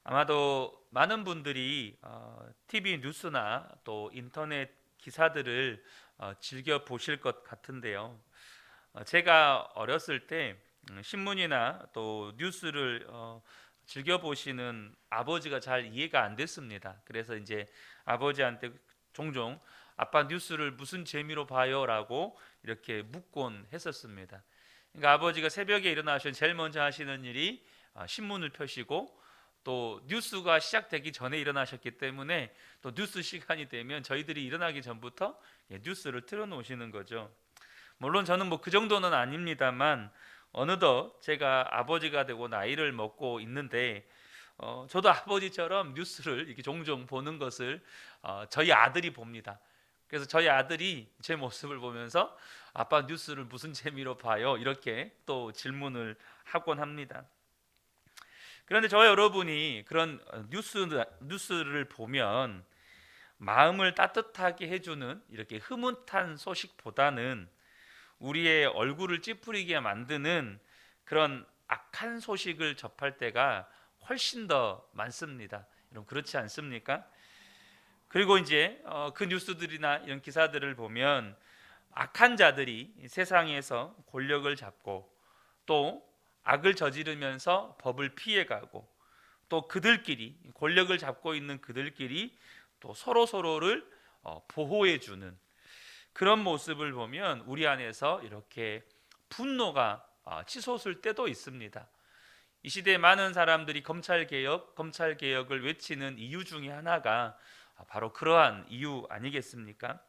아마도 많은 분들이 TV 뉴스나 또 인터넷 기사들을 즐겨 보실 것 같은데요. 제가 어렸을 때 신문이나 또 뉴스를 즐겨 보시는 아버지가 잘 이해가 안 됐습니다. 그래서 이제 아버지한테 종종 아빠 뉴스를 무슨 재미로 봐요라고 이렇게 묻곤 했었습니다. 그러니까 아버지가 새벽에 일어나셔 제일 먼저 하시는 일이 신문을 펴시고 또 뉴스가 시작되기 전에 일어나셨기 때문에 또 뉴스 시간이 되면 저희들이 일어나기 전부터 뉴스를 틀어놓으시는 거죠. 물론 저는 뭐 그 정도는 아닙니다만 어느덧 제가 아버지가 되고 나이를 먹고 있는데 저도 아버지처럼 뉴스를 이렇게 종종 보는 것을 저희 아들이 봅니다. 그래서 저희 아들이 제 모습을 보면서 아빠 뉴스를 무슨 재미로 봐요? 이렇게 또 질문을 하곤 합니다. 그런데 저와 여러분이 그런 뉴스를 보면 마음을 따뜻하게 해주는 이렇게 흐뭇한 소식보다는 우리의 얼굴을 찌푸리게 만드는 그런 악한 소식을 접할 때가 훨씬 더 많습니다. 여러분 그렇지 않습니까? 그리고 이제 그 뉴스들이나 이런 기사들을 보면 악한 자들이 세상에서 권력을 잡고 또 악을 저지르면서 법을 피해가고 또 그들끼리 권력을 잡고 있는 그들끼리 또 서로를 보호해주는 그런 모습을 보면 우리 안에서 이렇게 분노가 치솟을 때도 있습니다. 이 시대에 많은 사람들이 검찰 개혁을 외치는 이유 중에 하나가 바로 그러한 이유 아니겠습니까?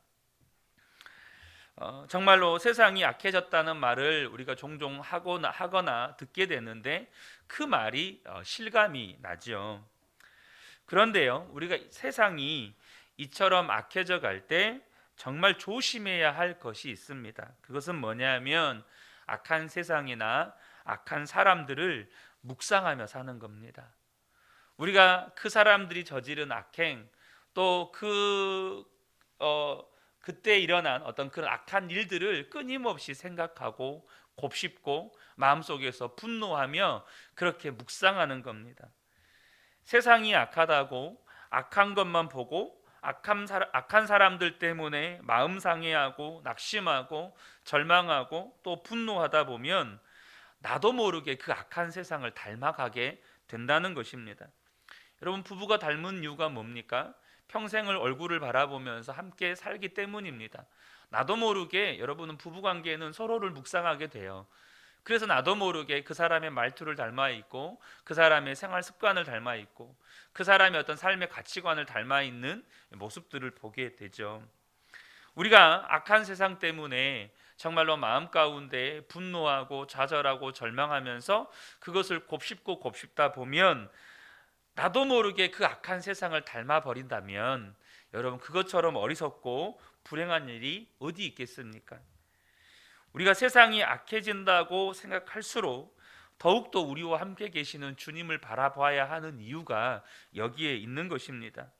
정말로 세상이 악해졌다는 말을 우리가 종종 하거나 듣게 되는데 그 말이 실감이 나죠. 그런데요, 우리가 세상이 이처럼 악해져 갈 때 정말 조심해야 할 것이 있습니다. 그것은 뭐냐면 악한 세상이나 악한 사람들을 묵상하며 사는 겁니다. 우리가 그 사람들이 저지른 악행 또 그때 일어난 어떤 그런 악한 일들을 끊임없이 생각하고 곱씹고 마음속에서 분노하며 그렇게 묵상하는 겁니다. 세상이 악하다고 악한 것만 보고 악한 사람들 때문에 마음 상해하고 낙심하고 절망하고 또 분노하다 보면 나도 모르게 그 악한 세상을 닮아가게 된다는 것입니다. 여러분 부부가 닮은 이유가 뭡니까? 평생을 얼굴을 바라보면서 함께 살기 때문입니다. 나도 모르게 여러분은 부부관계에는 서로를 묵상하게 돼요. 그래서 나도 모르게 그 사람의 말투를 닮아 있고 그 사람의 생활 습관을 닮아 있고 그 사람의 어떤 삶의 가치관을 닮아 있는 모습들을 보게 되죠. 우리가 악한 세상 때문에 정말로 마음 가운데 분노하고 좌절하고 절망하면서 그것을 곱씹다 보면 나도 모르게 그 악한 세상을 닮아 버린다면 여러분 그것처럼 어리석고 불행한 일이 어디 있겠습니까? 우리가 세상이 악해진다고 생각할수록 더욱더 우리와 함께 계시는 주님을 바라봐야 하는 이유가 여기에 있는 것입니다.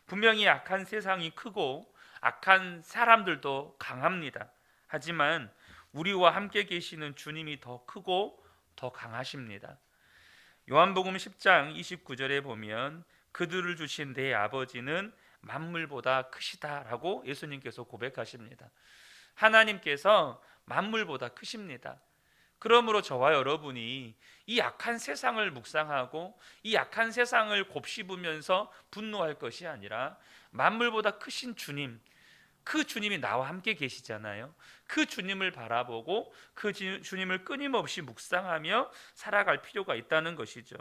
분명히 악한 세상이 크고 악한 사람들도 강합니다. 하지만 우리와 함께 계시는 주님이 더 크고 더 강하십니다. 요한복음 10장 29절에 보면 그들을 주신 내 아버지는 만물보다 크시다라고 예수님께서 고백하십니다. 하나님께서 만물보다 크십니다. 그러므로 저와 여러분이 이 악한 세상을 묵상하고 이 악한 세상을 곱씹으면서 분노할 것이 아니라 만물보다 크신 주님, 그 주님이 나와 함께 계시잖아요. 그 주님을 바라보고 그 주님을 끊임없이 묵상하며 살아갈 필요가 있다는 것이죠.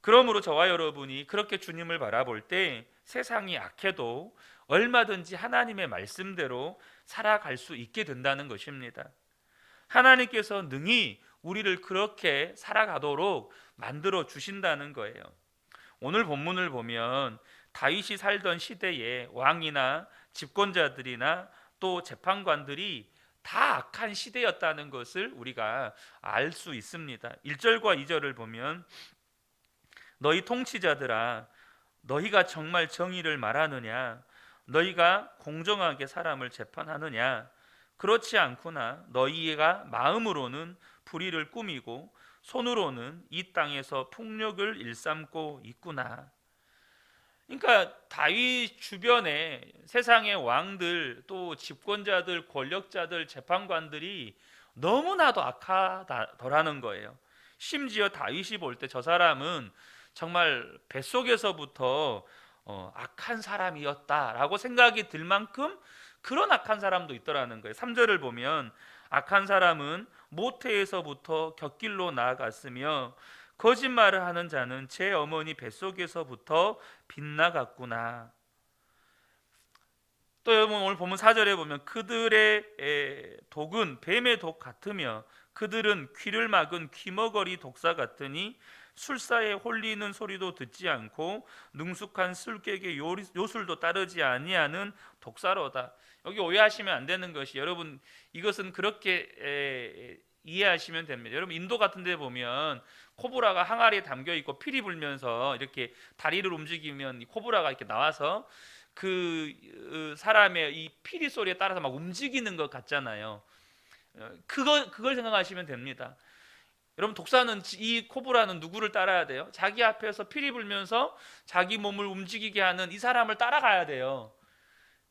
그러므로 저와 여러분이 그렇게 주님을 바라볼 때 세상이 악해도 얼마든지 하나님의 말씀대로 살아갈 수 있게 된다는 것입니다. 하나님께서 능히 우리를 그렇게 살아가도록 만들어 주신다는 거예요. 오늘 본문을 보면 다윗이 살던 시대에 왕이나 집권자들이나 또 재판관들이 다 악한 시대였다는 것을 우리가 알 수 있습니다. 1절과 2절을 보면 너희 통치자들아 너희가 정말 정의를 말하느냐 너희가 공정하게 사람을 재판하느냐 그렇지 않구나 너희가 마음으로는 불의를 꾸미고 손으로는 이 땅에서 풍력을 일삼고 있구나. 그러니까 다윗 주변에 세상의 왕들, 또 집권자들, 권력자들, 재판관들이 너무나도 악하더라는 거예요. 심지어 다윗이 볼 때 저 사람은 정말 뱃속에서부터 악한 사람이었다라고 생각이 들 만큼 그런 악한 사람도 있더라는 거예요. 3절을 보면 악한 사람은 모태에서부터 곁길로 나아갔으며 거짓말을 하는 자는 제 어머니 뱃속에서부터 빗나갔구나. 또 여러분 오늘 보면 4절에 보면 그들의 독은 뱀의 독 같으며 그들은 귀를 막은 귀머거리 독사 같으니 술사에 홀리는 소리도 듣지 않고 능숙한 술객의 요술도 따르지 아니하는 독사로다. 여기 오해하시면 안 되는 것이, 여러분 이것은 그렇게 이해하시면 됩니다. 여러분 인도 같은 데 보면 코브라가 항아리에 담겨 있고 피리 불면서 이렇게 다리를 움직이면 이 코브라가 이렇게 나와서 그 사람의 이 피리 소리에 따라서 막 움직이는 것 같잖아요. 그걸 생각하시면 됩니다. 여러분 독사는, 이 코브라는 누구를 따라야 돼요? 자기 앞에서 피리 불면서 자기 몸을 움직이게 하는 이 사람을 따라가야 돼요.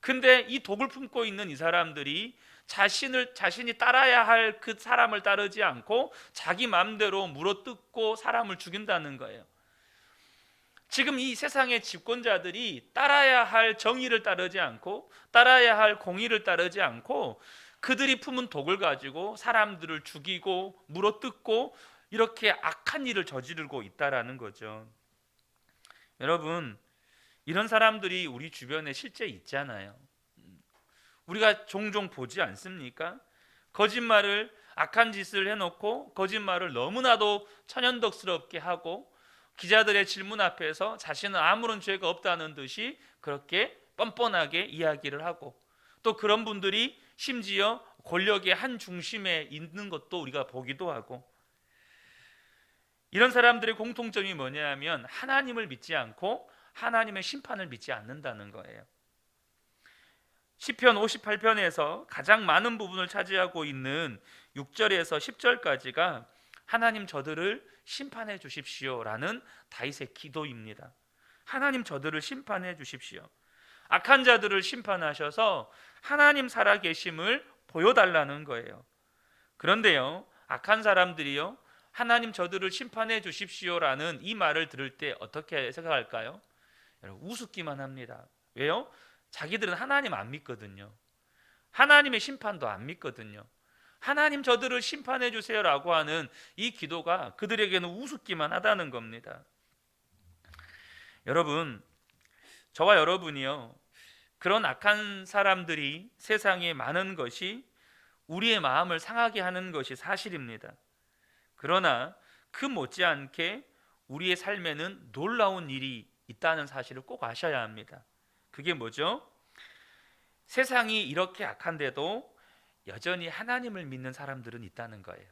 근데 이 독을 품고 있는 이 사람들이 자신이 따라야 할 그 사람을 따르지 않고 자기 마음대로 물어뜯고 사람을 죽인다는 거예요. 지금 이 세상의 집권자들이 따라야 할 정의를 따르지 않고 따라야 할 공의를 따르지 않고 그들이 품은 독을 가지고 사람들을 죽이고 물어뜯고 이렇게 악한 일을 저지르고 있다라는 거죠. 여러분 이런 사람들이 우리 주변에 실제 있잖아요. 우리가 종종 보지 않습니까? 거짓말을, 악한 짓을 해놓고 거짓말을 너무나도 천연덕스럽게 하고 기자들의 질문 앞에서 자신은 아무런 죄가 없다는 듯이 그렇게 뻔뻔하게 이야기를 하고, 또 그런 분들이 심지어 권력의 한 중심에 있는 것도 우리가 보기도 하고, 이런 사람들의 공통점이 뭐냐 하면 하나님을 믿지 않고 하나님의 심판을 믿지 않는다는 거예요. 시편 58편에서 가장 많은 부분을 차지하고 있는 6절에서 10절까지가 하나님 저들을 심판해 주십시오라는 다윗의 기도입니다. 하나님 저들을 심판해 주십시오. 악한 자들을 심판하셔서 하나님 살아계심을 보여달라는 거예요. 그런데요, 악한 사람들이요, 하나님 저들을 심판해 주십시오라는 이 말을 들을 때 어떻게 생각할까요? 여러분, 우습기만 합니다. 왜요? 자기들은 하나님 안 믿거든요. 하나님의 심판도 안 믿거든요. 하나님 저들을 심판해 주세요라고 하는 이 기도가 그들에게는 우습기만 하다는 겁니다. 여러분, 저와 여러분이요, 그런 악한 사람들이 세상에 많은 것이 우리의 마음을 상하게 하는 것이 사실입니다. 그러나 그 못지않게 우리의 삶에는 놀라운 일이 있다는 사실을 꼭 아셔야 합니다. 그게 뭐죠? 세상이 이렇게 악한데도 여전히 하나님을 믿는 사람들은 있다는 거예요.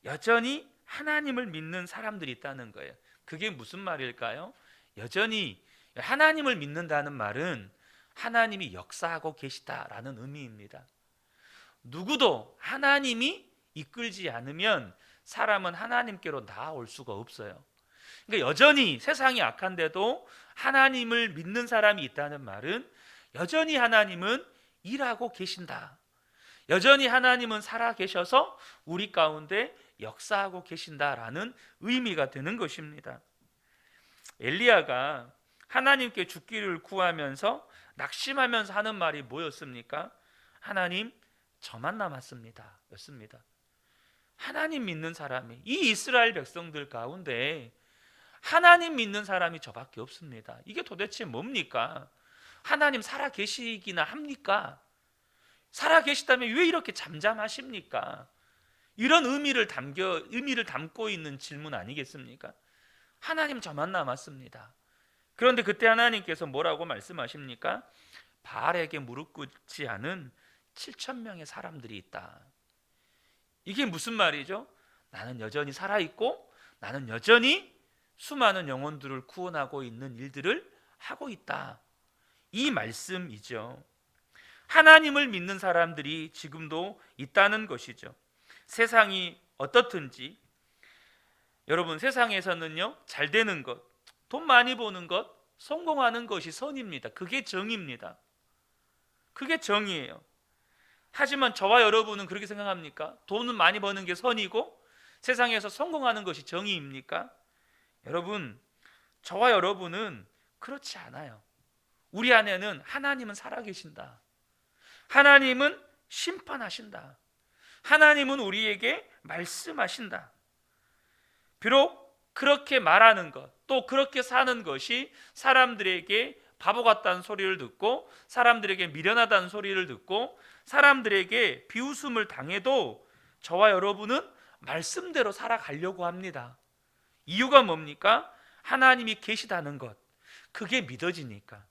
여전히 하나님을 믿는 사람들이 있다는 거예요. 그게 무슨 말일까요? 여전히 하나님을 믿는다는 말은 하나님이 역사하고 계시다라는 의미입니다. 누구도 하나님이 이끌지 않으면 사람은 하나님께로 나아올 수가 없어요. 그러니까 여전히 세상이 악한데도 하나님을 믿는 사람이 있다는 말은 여전히 하나님은 일하고 계신다. 여전히 하나님은 살아 계셔서 우리 가운데 역사하고 계신다라는 의미가 되는 것입니다. 엘리야가 하나님께 죽기를 구하면서 낙심하면서 하는 말이 뭐였습니까? 하나님, 저만 남았습니다 였습니다. 하나님 믿는 사람이, 이 이스라엘 백성들 가운데 하나님 믿는 사람이 저밖에 없습니다. 이게 도대체 뭡니까? 하나님 살아 계시기나 합니까? 살아 계시다면 왜 이렇게 잠잠하십니까? 이런 의미를 담고 있는 질문 아니겠습니까? 하나님 저만 남았습니다. 그런데 그때 하나님께서 뭐라고 말씀하십니까? 바알에게 무릎 꿇지 않은 7,000명의 사람들이 있다. 이게 무슨 말이죠? 나는 여전히 살아있고 나는 여전히 수많은 영혼들을 구원하고 있는 일들을 하고 있다. 이 말씀이죠. 하나님을 믿는 사람들이 지금도 있다는 것이죠. 세상이 어떻든지 여러분 세상에서는요 잘 되는 것, 돈 많이 버는 것, 성공하는 것이 선입니다. 그게 정의입니다. 그게 정의예요. 하지만 저와 여러분은 그렇게 생각합니까? 돈을 많이 버는 게 선이고 세상에서 성공하는 것이 정의입니까? 여러분, 저와 여러분은 그렇지 않아요. 우리 안에는 하나님은 살아계신다. 하나님은 심판하신다. 하나님은 우리에게 말씀하신다. 비록 그렇게 말하는 것, 또 그렇게 사는 것이 사람들에게 바보 같다는 소리를 듣고 사람들에게 미련하다는 소리를 듣고 사람들에게 비웃음을 당해도 저와 여러분은 말씀대로 살아가려고 합니다. 이유가 뭡니까? 하나님이 계시다는 것, 그게 믿어지니까.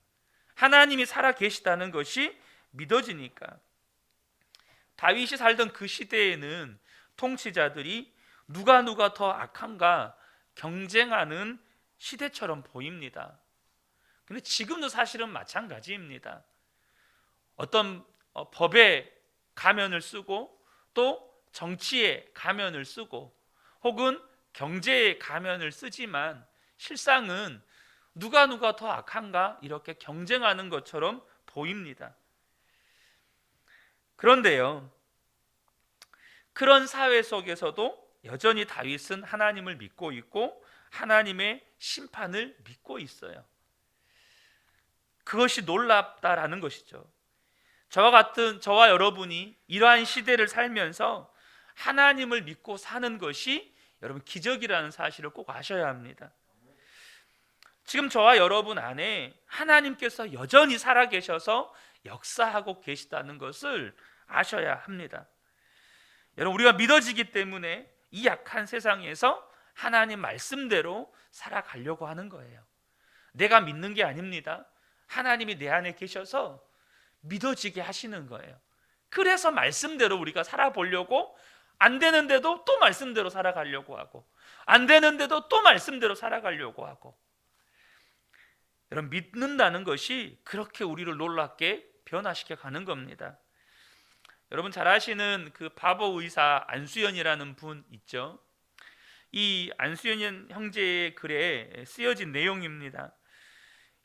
하나님이 살아 계시다는 것이 믿어지니까. 다윗이 살던 그 시대에는 통치자들이 누가 더 악한가 경쟁하는 시대처럼 보입니다. 근데 지금도 사실은 마찬가지입니다. 어떤 법에 가면을 쓰고 또 정치에 가면을 쓰고 혹은 경제에 가면을 쓰지만 실상은 누가 더 악한가 이렇게 경쟁하는 것처럼 보입니다. 그런데요, 그런 사회 속에서도 여전히 다윗은 하나님을 믿고 있고 하나님의 심판을 믿고 있어요. 그것이 놀랍다라는 것이죠. 저와 여러분이 이러한 시대를 살면서 하나님을 믿고 사는 것이 여러분 기적이라는 사실을 꼭 아셔야 합니다. 지금 저와 여러분 안에 하나님께서 여전히 살아계셔서 역사하고 계시다는 것을 아셔야 합니다. 여러분, 우리가 믿어지기 때문에 이 약한 세상에서 하나님 말씀대로 살아가려고 하는 거예요. 내가 믿는 게 아닙니다. 하나님이 내 안에 계셔서 믿어지게 하시는 거예요. 그래서 말씀대로 우리가 살아보려고, 안 되는데도 또 말씀대로 살아가려고 하고, 안 되는데도 또 말씀대로 살아가려고 하고. 여러분, 믿는다는 것이 그렇게 우리를 놀랍게 변화시켜 가는 겁니다. 여러분 잘 아시는 그 바보 의사 안수연이라는 분 있죠? 이 안수연 형제의 글에 쓰여진 내용입니다.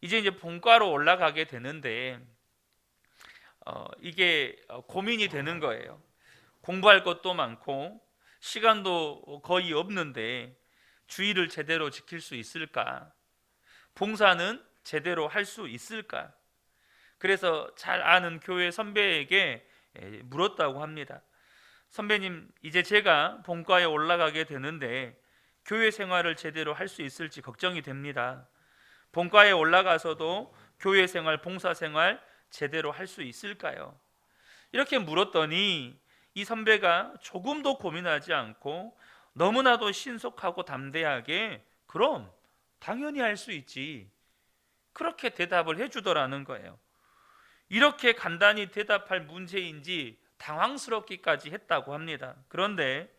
이제 본과로 올라가게 되는데 이게 고민이 되는 거예요. 공부할 것도 많고 시간도 거의 없는데 주의를 제대로 지킬 수 있을까? 봉사는 제대로 할 수 있을까? 그래서 잘 아는 교회 선배에게 물었다고 합니다. 선배님, 이제 제가 본과에 올라가게 되는데 교회 생활을 제대로 할 수 있을지 걱정이 됩니다. 본과에 올라가서도 교회 생활, 봉사 생활 제대로 할 수 있을까요? 이렇게 물었더니 이 선배가 조금도 고민하지 않고 너무나도 신속하고 담대하게 그럼 당연히 할 수 있지, 그렇게 대답을 해주더라는 거예요. 이렇게 간단히 대답할 문제인지 당황스럽기까지 했다고 합니다. 그런데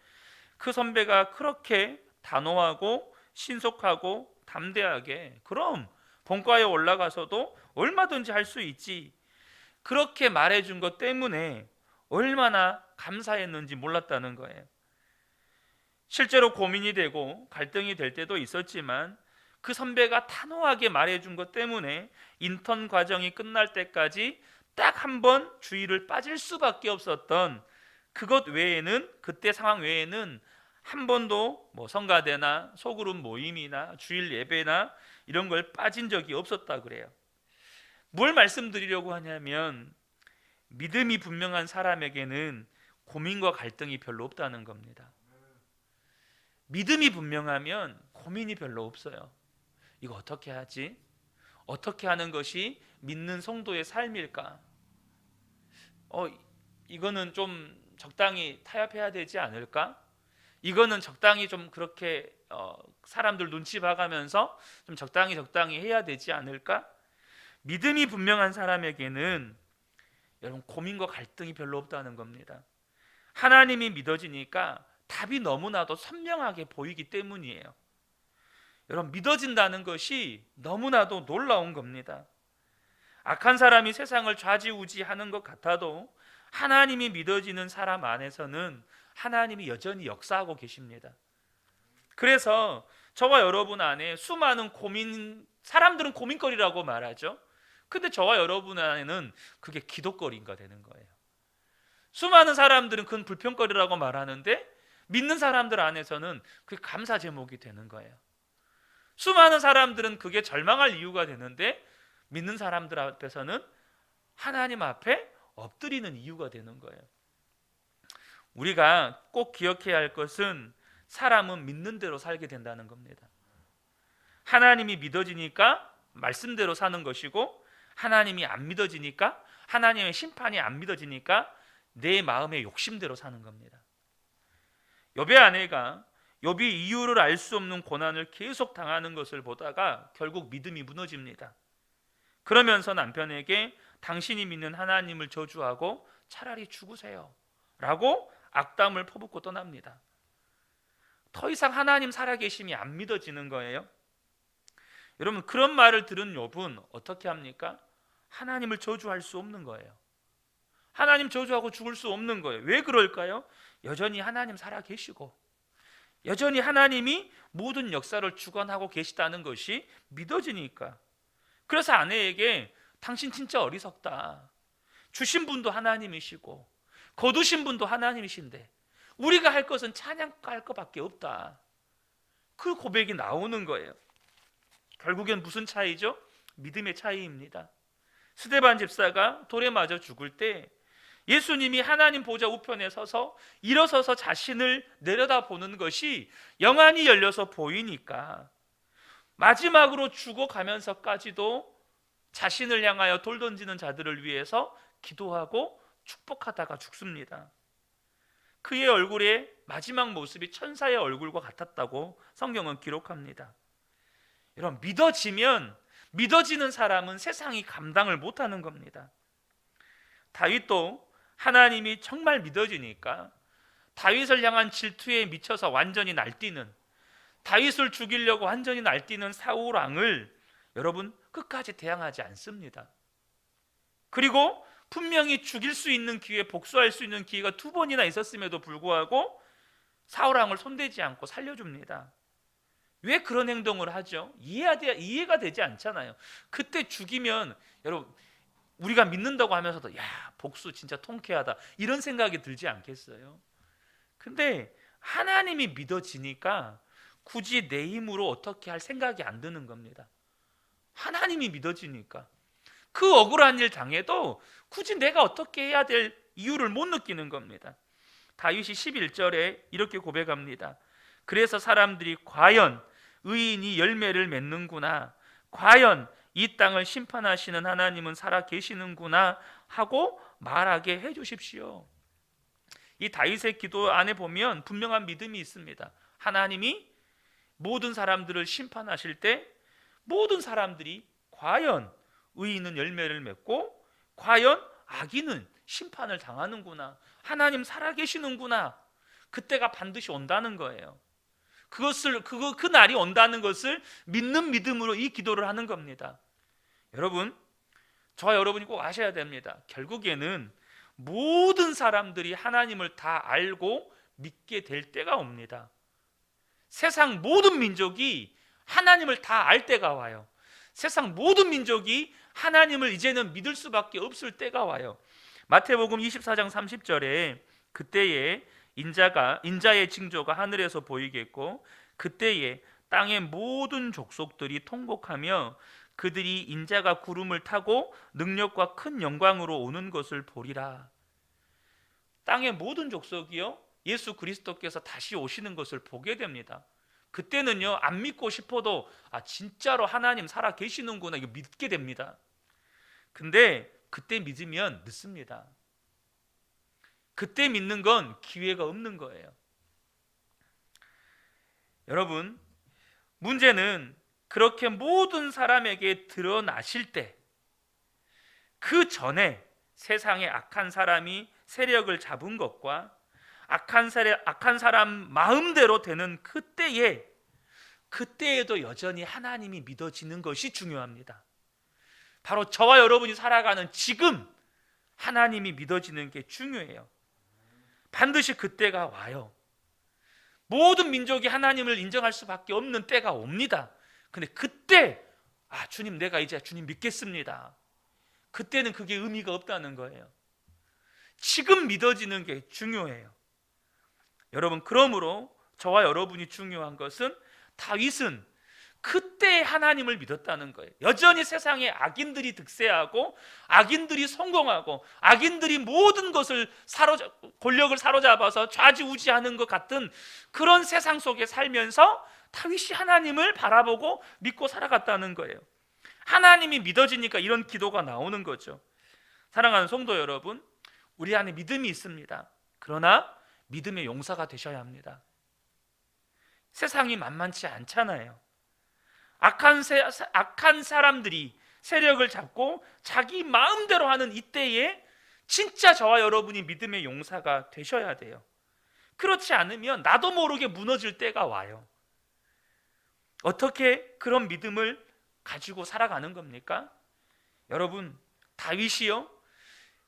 그 선배가 그렇게 단호하고 신속하고 담대하게 그럼 본과에 올라가서도 얼마든지 할 수 있지, 그렇게 말해준 것 때문에 얼마나 감사했는지 몰랐다는 거예요. 실제로 고민이 되고 갈등이 될 때도 있었지만 그 선배가 단호하게 말해준 것 때문에 인턴 과정이 끝날 때까지 딱 한 번 주의를 빠질 수밖에 없었던 그것 외에는, 그때 상황 외에는 한 번도 성가대나 소그룹 모임이나 주일 예배나 이런 걸 빠진 적이 없었다 그래요. 뭘 말씀드리려고 하냐면 믿음이 분명한 사람에게는 고민과 갈등이 별로 없다는 겁니다. 믿음이 분명하면 고민이 별로 없어요. 이거 어떻게 하지? 어떻게 하는 것이 믿는 성도의 삶일까? 이거는 좀 적당히 타협해야 되지 않을까? 이거는 적당히 좀 그렇게 사람들 눈치 봐가면서 좀 적당히 해야 되지 않을까? 믿음이 분명한 사람에게는 여러분 고민과 갈등이 별로 없다는 겁니다. 하나님이 믿어지니까 답이 너무나도 선명하게 보이기 때문이에요. 여러분, 믿어진다는 것이 너무나도 놀라운 겁니다. 악한 사람이 세상을 좌지우지하는 것 같아도 하나님이 믿어지는 사람 안에서는 하나님이 여전히 역사하고 계십니다. 그래서 저와 여러분 안에 수많은 사람들은 고민거리라고 말하죠. 근데 저와 여러분 안에는 그게 기도거리가 되는 거예요. 수많은 사람들은 그건 불평거리라고 말하는데 믿는 사람들 안에서는 그게 감사 제목이 되는 거예요. 수많은 사람들은 그게 절망할 이유가 되는데 믿는 사람들 앞에서는 하나님 앞에 엎드리는 이유가 되는 거예요. 우리가 꼭 기억해야 할 것은 사람은 믿는 대로 살게 된다는 겁니다. 하나님이 믿어지니까 말씀대로 사는 것이고, 하나님이 안 믿어지니까, 하나님의 심판이 안 믿어지니까 내 마음의 욕심대로 사는 겁니다. 욥의 아내가 욥이 이유를 알 수 없는 고난을 계속 당하는 것을 보다가 결국 믿음이 무너집니다. 그러면서 남편에게 당신이 믿는 하나님을 저주하고 차라리 죽으세요 라고 악담을 퍼붓고 떠납니다. 더 이상 하나님 살아계심이 안 믿어지는 거예요. 여러분, 그런 말을 들은 욥은 어떻게 합니까? 하나님을 저주할 수 없는 거예요. 하나님 저주하고 죽을 수 없는 거예요. 왜 그럴까요? 여전히 하나님 살아계시고 여전히 하나님이 모든 역사를 주관하고 계시다는 것이 믿어지니까. 그래서 아내에게 당신 진짜 어리석다. 주신 분도 하나님이시고 거두신 분도 하나님이신데 우리가 할 것은 찬양할 것밖에 없다. 그 고백이 나오는 거예요. 결국엔 무슨 차이죠? 믿음의 차이입니다. 스데반 집사가 돌에 맞아 죽을 때 예수님이 하나님 보좌 우편에 서서 일어서서 자신을 내려다보는 것이 영안이 열려서 보이니까 마지막으로 죽어가면서까지도 자신을 향하여 돌 던지는 자들을 위해서 기도하고 축복하다가 죽습니다. 그의 얼굴의 마지막 모습이 천사의 얼굴과 같았다고 성경은 기록합니다. 여러분, 믿어지는 사람은 세상이 감당을 못하는 겁니다. 다윗도 하나님이 정말 믿어지니까 다윗을 향한 질투에 미쳐서 완전히 날뛰는, 다윗을 죽이려고 완전히 날뛰는 사울 왕을 여러분 끝까지 대항하지 않습니다. 그리고 분명히 죽일 수 있는 기회, 복수할 수 있는 기회가 2번이나 있었음에도 불구하고 사울 왕을 손대지 않고 살려줍니다. 왜 그런 행동을 하죠? 이해가 되지 않잖아요. 그때 죽이면 여러분 우리가 믿는다고 하면서도 야, 복수 진짜 통쾌하다 이런 생각이 들지 않겠어요? 근데 하나님이 믿어지니까 굳이 내 힘으로 어떻게 할 생각이 안 드는 겁니다. 하나님이 믿어지니까 그 억울한 일 당해도 굳이 내가 어떻게 해야 될 이유를 못 느끼는 겁니다. 다윗이 11절에 이렇게 고백합니다. 그래서 사람들이 과연 의인이 열매를 맺는구나, 과연 이 땅을 심판하시는 하나님은 살아 계시는구나 하고 말하게 해주십시오. 이 다윗의 기도 안에 보면 분명한 믿음이 있습니다. 하나님이 모든 사람들을 심판하실 때 모든 사람들이 과연 의인은 열매를 맺고 과연 악인은 심판을 당하는구나, 하나님 살아계시는구나, 그때가 반드시 온다는 거예요. 그 날이 온다는 것을 믿는 믿음으로 이 기도를 하는 겁니다. 여러분, 저와 여러분이 꼭 아셔야 됩니다. 결국에는 모든 사람들이 하나님을 다 알고 믿게 될 때가 옵니다. 세상 모든 민족이 하나님을 다 알 때가 와요. 세상 모든 민족이 하나님을 이제는 믿을 수밖에 없을 때가 와요. 마태복음 24장 30절에 그때에 인자의 징조가 하늘에서 보이겠고 그때에 땅의 모든 족속들이 통곡하며 그들이 인자가 구름을 타고 능력과 큰 영광으로 오는 것을 보리라. 땅의 모든 족속이요 예수 그리스도께서 다시 오시는 것을 보게 됩니다. 그때는요 안 믿고 싶어도 진짜로 하나님 살아 계시는구나 이거 믿게 됩니다. 근데 그때 믿으면 늦습니다. 그때 믿는 건 기회가 없는 거예요. 여러분, 문제는 그렇게 모든 사람에게 드러나실 때 그 전에 세상에 악한 사람이 세력을 잡은 것과 악한 사람 마음대로 되는 그때에도 여전히 하나님이 믿어지는 것이 중요합니다. 바로 저와 여러분이 살아가는 지금 하나님이 믿어지는 게 중요해요. 반드시 그때가 와요. 모든 민족이 하나님을 인정할 수밖에 없는 때가 옵니다. 근데 그때 주님, 내가 이제 주님 믿겠습니다. 그때는 그게 의미가 없다는 거예요. 지금 믿어지는 게 중요해요. 여러분, 그러므로 저와 여러분이 중요한 것은 다윗은 그때 하나님을 믿었다는 거예요. 여전히 세상에 악인들이 득세하고 악인들이 성공하고 악인들이 모든 것을 권력을 사로잡아서 좌지우지하는 것 같은 그런 세상 속에 살면서 다윗이 하나님을 바라보고 믿고 살아갔다는 거예요. 하나님이 믿어지니까 이런 기도가 나오는 거죠. 사랑하는 성도 여러분, 우리 안에 믿음이 있습니다. 그러나 믿음의 용사가 되셔야 합니다. 세상이 만만치 않잖아요. 악한 사람들이 세력을 잡고 자기 마음대로 하는 이때에 진짜 저와 여러분이 믿음의 용사가 되셔야 돼요. 그렇지 않으면 나도 모르게 무너질 때가 와요. 어떻게 그런 믿음을 가지고 살아가는 겁니까? 여러분, 다윗이요,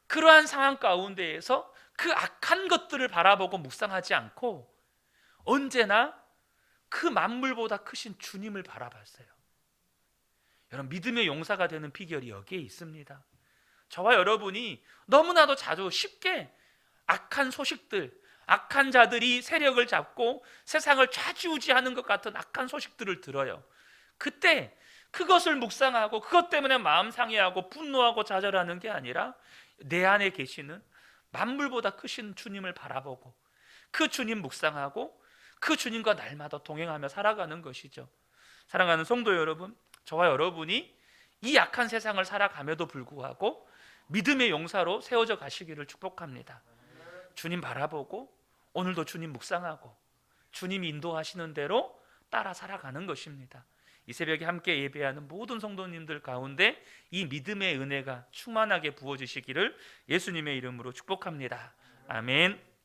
그러한 상황 가운데에서 그 악한 것들을 바라보고 묵상하지 않고 언제나 그 만물보다 크신 주님을 바라봤어요. 여러분, 믿음의 용사가 되는 비결이 여기에 있습니다. 저와 여러분이 너무나도 자주 쉽게 악한 소식들, 악한 자들이 세력을 잡고 세상을 좌지우지하는 것 같은 악한 소식들을 들어요. 그때 그것을 묵상하고 그것 때문에 마음 상해하고 분노하고 좌절하는 게 아니라 내 안에 계시는 만물보다 크신 주님을 바라보고 그 주님 묵상하고 그 주님과 날마다 동행하며 살아가는 것이죠. 사랑하는 성도 여러분, 저와 여러분이 이 약한 세상을 살아감에도 불구하고 믿음의 용사로 세워져 가시기를 축복합니다. 주님 바라보고 오늘도 주님 묵상하고 주님이 인도하시는 대로 따라 살아가는 것입니다. 이 새벽에 함께 예배하는 모든 성도님들 가운데 이 믿음의 은혜가 충만하게 부어지시기를 예수님의 이름으로 축복합니다. 아멘.